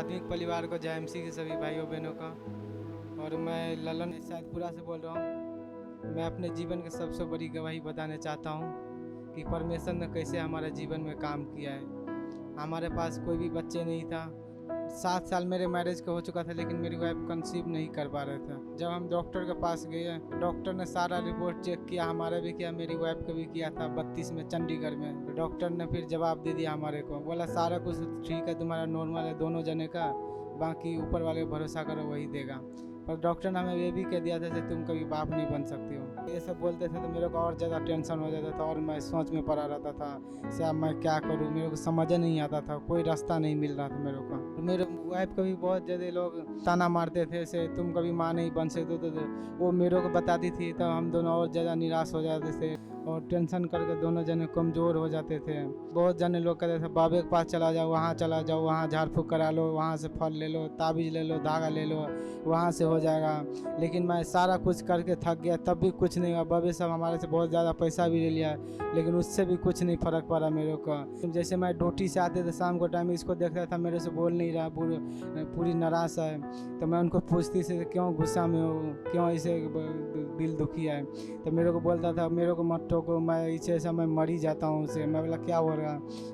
आधुनिक परिवार को जय एमसी के सभी भाइयों बहनों का। और मैं ललन सैदपुरा से बोल रहा हूँ। मैं अपने जीवन की सबसे बड़ी गवाही बताना चाहता हूँ कि परमेश्वर ने कैसे हमारे जीवन में काम किया है। हमारे पास कोई भी बच्चे नहीं था। 7 साल मेरे मैरिज का हो चुका था, लेकिन मेरी वाइफ कंसीव नहीं कर पा रहे थे। जब हम डॉक्टर के पास गए, डॉक्टर ने सारा रिपोर्ट चेक किया, हमारा भी किया, मेरी वाइफ का भी किया था 32 में चंडीगढ़ में। तो डॉक्टर ने फिर जवाब दे दिया हमारे को, बोला सारा कुछ ठीक है, तुम्हारा नॉर्मल है दोनों जने का, बाकी ऊपर वाले को भरोसा करो वही देगा। पर डॉक्टर ने हमें ये भी कह दिया था कि तुम कभी बाप नहीं बन सकती हो। ये सब बोलते थे तो मेरे को और ज़्यादा टेंशन हो जाता था और मैं सोच में पड़ा रहता था से अब मैं क्या करूँ। मेरे को समझ नहीं आता था, कोई रास्ता नहीं मिल रहा था मेरे को। मेरे वाइफ को भी बहुत ज़्यादा लोग ताना मारते थे से तुम कभी माँ नहीं बन सकते, तो वो मेरे को बताती थी, तब हम दोनों और ज़्यादा निराश हो जाते थे और टेंशन करके दोनों जने कमज़ोर हो जाते थे। बहुत जने लोग कहते थे बाबे के पास चला जाओ, वहाँ चला जाओ, वहाँ झाड़ फूँक करा लो, वहाँ से फल ले लो, ताबीज़ ले लो, धागा ले लो, वहाँ से हो जाएगा। लेकिन मैं सारा कुछ करके थक गया, तब भी कुछ नहीं हुआ। बाबे सब हमारे से बहुत ज़्यादा पैसा भी ले लिया, लेकिन उससे भी कुछ नहीं फ़र्क पड़ा मेरे को। जैसे मैं ड्यूटी से आते थे शाम को टाइम, इसको देखता था मेरे से बोल नहीं रहा, पूरी नाराज़ है। तो मैं उनको पूछती थी क्यों गुस्सा में हो, क्यों ऐसे दिल दुखी है। तो मेरे को बोलता था मेरे को मत ठोको, मैं ऐसे मैं मर ही जाता हूँ उसे। मैं बोला क्या हो रहा,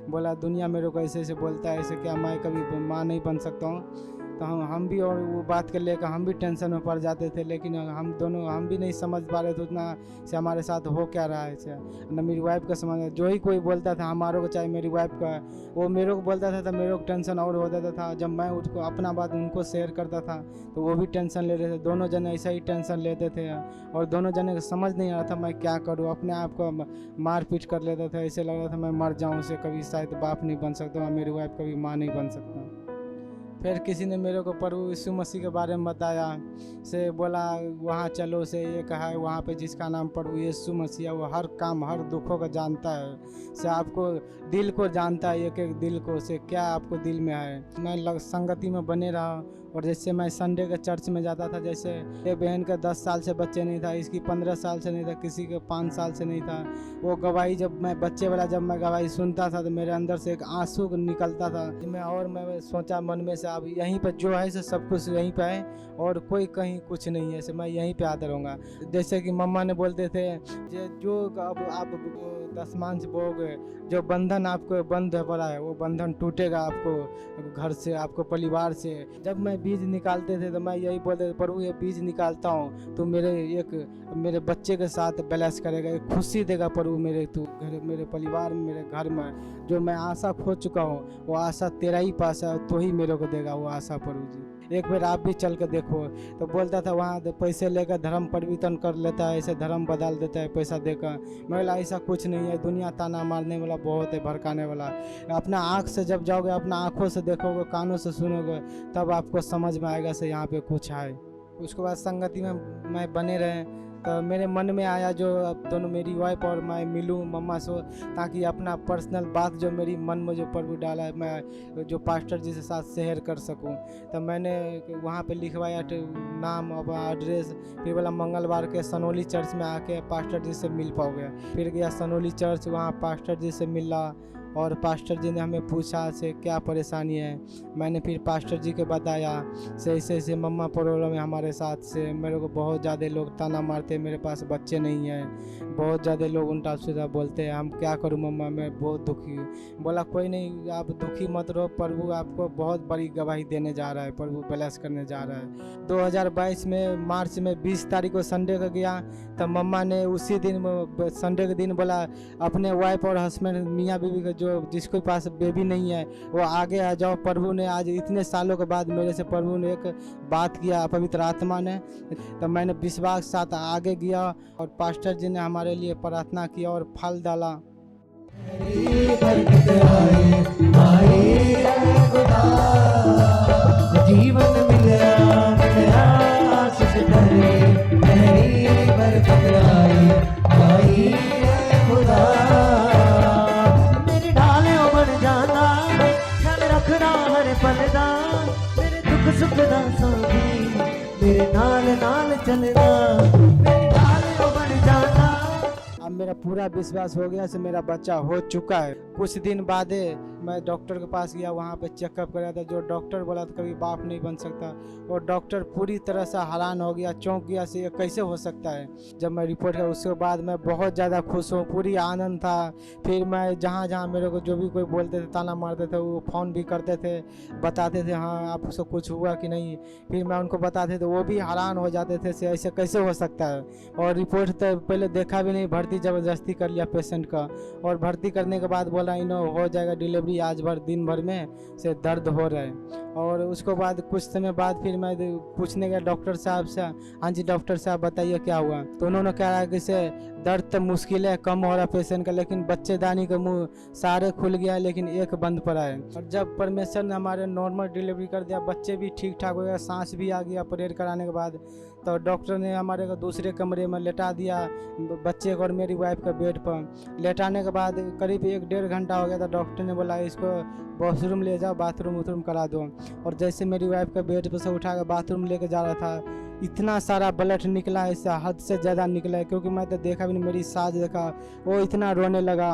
बोला दुनिया मेरे को ऐसे ऐसे बोलता है, ऐसे क्या मैं कभी माँ नहीं बन सकता हूँ। तो हम भी और वो बात के लेकर हम भी टेंशन में पड़ जाते थे, लेकिन हम भी नहीं समझ पा रहे थे उतना से हमारे साथ हो क्या रहा है से। न मेरी वाइफ का समझ, जो ही कोई बोलता था हमारों को, चाहे मेरी वाइफ का, वो मेरे को बोलता था तो मेरे को टेंशन और हो जाता था। जब मैं उसको अपना बात उनको शेयर करता था तो वो भी टेंशन ले रहे थे, दोनों जने ऐसा ही टेंशन लेते थे और दोनों जने को समझ नहीं आ रहा था मैं क्या करूँ। अपने आप को मार पीट कर लेता था, ऐसे लग रहा था मैं मर जाऊँ से, कभी शायद बाप नहीं बन सकता, मेरी वाइफ कभी माँ नहीं बन सकता। फिर किसी ने मेरे को प्रभु यीशु मसीह के बारे में बताया, से बोला वहाँ चलो, से ये कहा है वहाँ पे जिसका नाम प्रभु यीशु मसीह है वो हर काम हर दुखों को जानता है, से आपको दिल को जानता है, एक एक दिल को, से क्या आपको दिल में है। मैं संगति में बने रहा। और जैसे मैं संडे के चर्च में जाता था, जैसे ये बहन का 10 साल से बच्चे नहीं था, इसकी 15 साल से नहीं था, किसी के 5 साल से नहीं था। वो गवाही जब मैं बच्चे वाला जब मैं गवाही सुनता था तो मेरे अंदर से एक आंसू निकलता था। मैं सोचा मन में से अब यहीं पर जो है से सब कुछ यहीं पे है और कोई कहीं कुछ नहीं है, से मैं यहीं पे आता रहूँगा। जैसे कि मम्मा ने बोलते थे जो अब आप 10 मान से बोगे, जो बंधन आपको बंध पड़ा है वो बंधन टूटेगा आपको घर से, आपको परिवार से। जब मैं बीज निकालते थे तो मैं यही बोलते थे प्रभु ये बीज निकालता हूँ तो मेरे बच्चे के साथ बैलेंस करेगा, एक खुशी देगा प्रभु मेरे परिवार में, मेरे घर में। जो मैं आशा खो चुका हूँ वो आशा तेरा ही पास है, तो ही मेरे को देगा वो आशा प्रभु जी। एक बार आप भी चल के देखो। तो बोलता था वहाँ पैसे लेकर धर्म परिवर्तन कर लेता है, ऐसे धर्म बदल देता है पैसा देकर। मैं बोला ऐसा कुछ नहीं है, दुनिया ताना मारने वाला बहुत है, भड़काने वाला। अपना आँख से जब जाओगे, अपना आँखों से देखोगे, कानों से सुनोगे, तब आपको समझ में आएगा से यहाँ पे कुछ है। उसके बाद संगति में मैं बने रहे, तो मेरे मन में आया जो अब दोनों मेरी वाइफ और मैं मिलूं मम्मा से, ताकि अपना पर्सनल बात जो मेरी मन में जो प्रभु डाला है मैं जो पास्टर जी के साथ शेयर कर सकूं। तो मैंने वहाँ पे लिखवाया नाम और एड्रेस, फिर बोला मंगलवार के सनोली चर्च में आके पास्टर जी से मिल पाओगे। फिर गया सनोली चर्च, वहाँ पास्टर जी से मिला और पास्टर जी ने हमें पूछा से क्या परेशानी है। मैंने फिर पास्टर जी को बताया से ऐसे मम्मा प्रॉब्लम है हमारे साथ, से मेरे को बहुत ज़्यादा लोग ताना मारते, मेरे पास बच्चे नहीं हैं, बहुत ज़्यादा लोग उल्टा सीधा बोलते हैं, हम क्या करूं मम्मा, मैं बहुत दुखी हूँ। बोला कोई नहीं, आप दुखी मत रहो, प्रभु आपको बहुत बड़ी गवाही देने जा रहा है, प्रभु ब्लेस करने जा रहा है। 2022 में मार्च में 20 तारीख को संडे को गया, तब मम्मा ने उसी दिन संडे के दिन बोला अपने वाइफ और हस्बैंड मियाँ बीवी को, जो जिसके पास बेबी नहीं है वो आगे आ जाओ। प्रभु ने आज इतने सालों के बाद मेरे से प्रभु ने एक बात किया पवित्र आत्मा ने, तो मैंने विश्वास के साथ आगे गया और पास्टर जी ने हमारे लिए प्रार्थना किया और फल डाला। जीवन मेरे दुख सुख दा साथी, मेरे नाल नाल चलना, मेरे नाल बन जाना। अब मेरा पूरा विश्वास हो गया से मेरा बच्चा हो चुका है। कुछ दिन बाद मैं डॉक्टर के पास गया, वहाँ पे चेकअप कराया था। जो डॉक्टर बोला था कभी बाप नहीं बन सकता, और डॉक्टर पूरी तरह से हैरान हो गया, चौंक गया से ये कैसे हो सकता है। जब मैं रिपोर्ट किया उसके बाद मैं बहुत ज़्यादा खुश हूँ, पूरी आनंद था। फिर मैं जहाँ जहाँ मेरे को जो भी कोई बोलते थे, ताना मारते थे, वो फ़ोन भी करते थे, बताते थे हाँ आपको कुछ हुआ कि नहीं। फिर मैं उनको बताते थे, वो भी हैरान हो जाते थे से ऐसे कैसे हो सकता है। और रिपोर्ट तो पहले देखा भी नहीं, भर्ती ज़बरदस्ती कर लिया पेशेंट का, और भर्ती करने के बाद बोला इनो हो जाएगा डिलीवरी आज भर दिन भर में से दर्द हो रहा है। और उसके बाद कुछ समय बाद फिर मैं पूछने गया डॉक्टर साहब से, हाँ जी डॉक्टर साहब बताइए क्या हुआ। तो उन्होंने कहा कि से दर्द तो मुश्किल है, कम हो रहा पेशेंट का, लेकिन बच्चेदानी का मुंह सारे खुल गया लेकिन एक बंद पड़ा है। और जब परमेश्वर ने हमारे नॉर्मल डिलीवरी कर दिया, बच्चे भी ठीक ठाक हो गया, सांस भी आ गया ऑपरेट कराने के बाद, तो डॉक्टर ने हमारे को दूसरे कमरे में लेटा दिया, बच्चे को और मेरी वाइफ का बेड पर लेटाने के बाद करीब 1-1.5 घंटा हो गया था। डॉक्टर ने बोला इसको वॉशरूम ले जाओ, बाथरूम करा दो। और जैसे मेरी वाइफ का बेड पर से उठा कर बाथरूम लेके जा रहा था, इतना सारा ब्लड निकला है, इससे हद से ज़्यादा निकला है, क्योंकि मैं तो देखा भी नहीं। मेरी सास देखा, वो इतना रोने लगा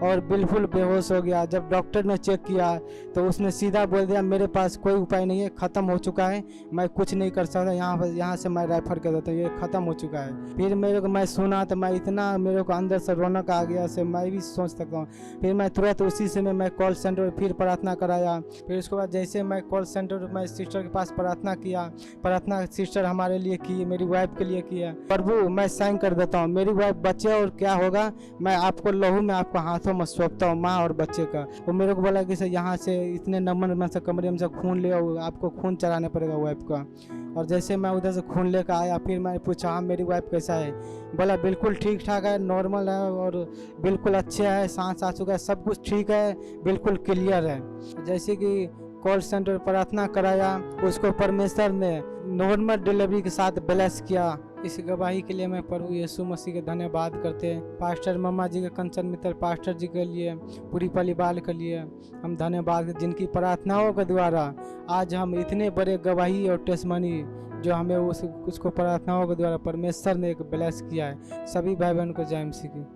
और बिल्कुल बेहोश हो गया। जब डॉक्टर ने चेक किया तो उसने सीधा बोल दिया मेरे पास कोई उपाय नहीं है, ख़त्म हो चुका है, मैं कुछ नहीं कर सकता, यहाँ से मैं रेफर कर देता हूँ, ये ख़त्म हो चुका है। फिर मेरे को मैं सुना तो मैं इतना मेरे को अंदर से रौनक आ गया से मैं भी सोच सकता हूँ। फिर मैं तुरंत उसी समय मैं कॉल सेंटर फिर प्रार्थना कराया। फिर उसके बाद जैसे मैं कॉल सेंटर में सिस्टर के पास प्रार्थना किया, प्रार्थना सिस्टर हमारे लिए की, मेरी वाइफ के लिए किया। प्रभु मैं साइन कर देता हूँ, मेरी वाइफ बच्चे और क्या होगा मैं आपको लहू में आपको हाथों में सौंपता हूँ, माँ और बच्चे का। वो मेरे को बोला कि सर यहाँ से इतने नंबर में से कमरे में से खून ले आओ, आपको खून चढ़ाने पड़ेगा वाइफ का। और जैसे मैं उधर से खून लेकर आया, फिर मैंने पूछा हाँ मेरी वाइफ कैसा है, बोला बिल्कुल ठीक ठाक है, नॉर्मल है और बिल्कुल अच्छे है, सांस आ चुका है, सब कुछ ठीक है, बिल्कुल क्लियर है। जैसे कि कॉल सेंटर प्रार्थना कराया, उसको परमेश्वर ने नॉर्मल डिलीवरी के साथ ब्लेस किया। इस गवाही के लिए मैं प्रभु यीशु मसीह के धन्यवाद करते हैं। पास्टर मम्मा जी के, कंचन मित्र पास्टर जी के लिए, पूरी परिवार के लिए हम धन्यवाद, जिनकी प्रार्थनाओं के द्वारा आज हम इतने बड़े गवाही और टेस्टमनी जो हमें उसको प्रार्थनाओं के द्वारा परमेश्वर ने एक ब्लेस किया है। सभी भाई बहन को जय मसीह की।